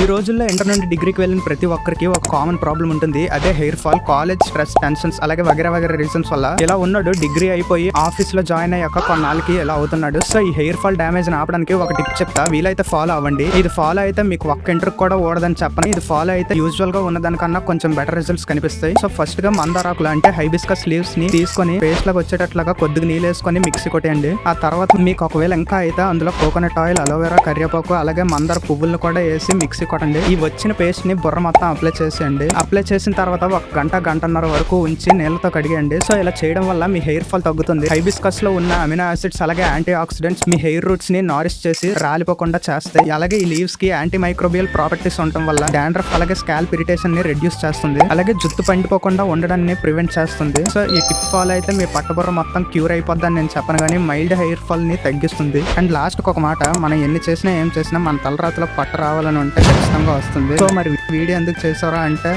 ఈ రోజుల్లో ఇంటర్ నుండి డిగ్రీకి వెళ్ళిన ప్రతి ఒక్కరికి ఒక కామన్ ప్రాబ్లం ఉంటుంది. అదే hair fall. College stress, tensions అలాగే వగేరా వగేరా రీజన్స్ వల్ల ఇలా ఉన్నాడు. డిగ్రీ అయిపోయి ఆఫీస్ లో జాయిన్ అయ్యాక కొన్నాళ్ళకి ఇలా అవుతున్నాడు. సో ఈ హెయిర్ ఫాల్ డ్యామేజ్ ఆపడానికి ఒక టిప్ చెప్తా, వీలైతే ఫాలో అవ్వండి. ఇది ఫాలో అయితే మీకు ఒక్క ఇంటర్ కూడా ఓడదని చెప్పను. ఇది ఫాలో అయితే యూజువల్ గా ఉన్నదానికన్నా కొంచెం బెటర్ రిజల్ట్స్ కనిపిస్తాయి. సో ఫస్ట్ గా మందారాకులు అంటే హైబిస్కస్ లీవ్స్ ని తీసుకొని పేస్ట్ లాగా వచ్చేటట్లుగా కొద్దిగా నీళ్ళు వేసుకొని మిక్సీ కొట్టేయండి. ఆ తర్వాత మీకు ఒకవేళ ఇంకా అయితే అందులో కోకోనట్ ఆయిల్, అలోవెరా, కరివేపాకు అలాగే మందార పువ్వులను కూడా వేసి మిక్సీ కొట్టండి. ఈ వచ్చిన పేస్ట్ ని బుర్ర మొత్తం అప్లై చేసేయండి. అప్లై చేసిన తర్వాత ఒక గంటన్నర వరకు ఉంచి నీళ్ళతో కడిగండి. సో ఇలా చేయడం వల్ల మీ హెయిర్ ఫాల్ తగ్గుతుంది. హైబిస్కస్ లో ఉన్న అమినో ఆసిడ్స్ అలాగే యాంటీ ఆక్సిడెంట్స్ మీ హెయిర్ రూట్స్ ని నారిష్ చేసి రాలిపోకుండా చేస్తాయి. అలాగే ఈ లీవ్స్ కి యాంటీ మైక్రోబియల్ ప్రాపర్టీస్ ఉండటం వల్ల డాండ్రఫ్ అలాగే స్కాల్ప్ ఇరిటేషన్ ని రెడ్యూస్ చేస్తుంది. అలాగే జుట్టు పండిపోకుండా ఉండడాన్ని ప్రివెంట్ చేస్తుంది. సో ఈ టిప్ ఫాలో అయితే మీ పట్టబుర్ర మొత్తం క్యూర్ అయిపోద్దని నేను చెప్పను, కానీ మైల్డ్ హెయిర్ ఫాల్ ని తగ్గిస్తుంది. అండ్ లాస్ట్ ఒక మాట, మనం ఎన్ని చేసినా ఏం చేసినా మన తలరాతలో పట్ట రావాలని ఉంటే ఖచ్చితంగా వస్తుంది. సో మరి వీడియో ఎందుకు చేసారా అంటే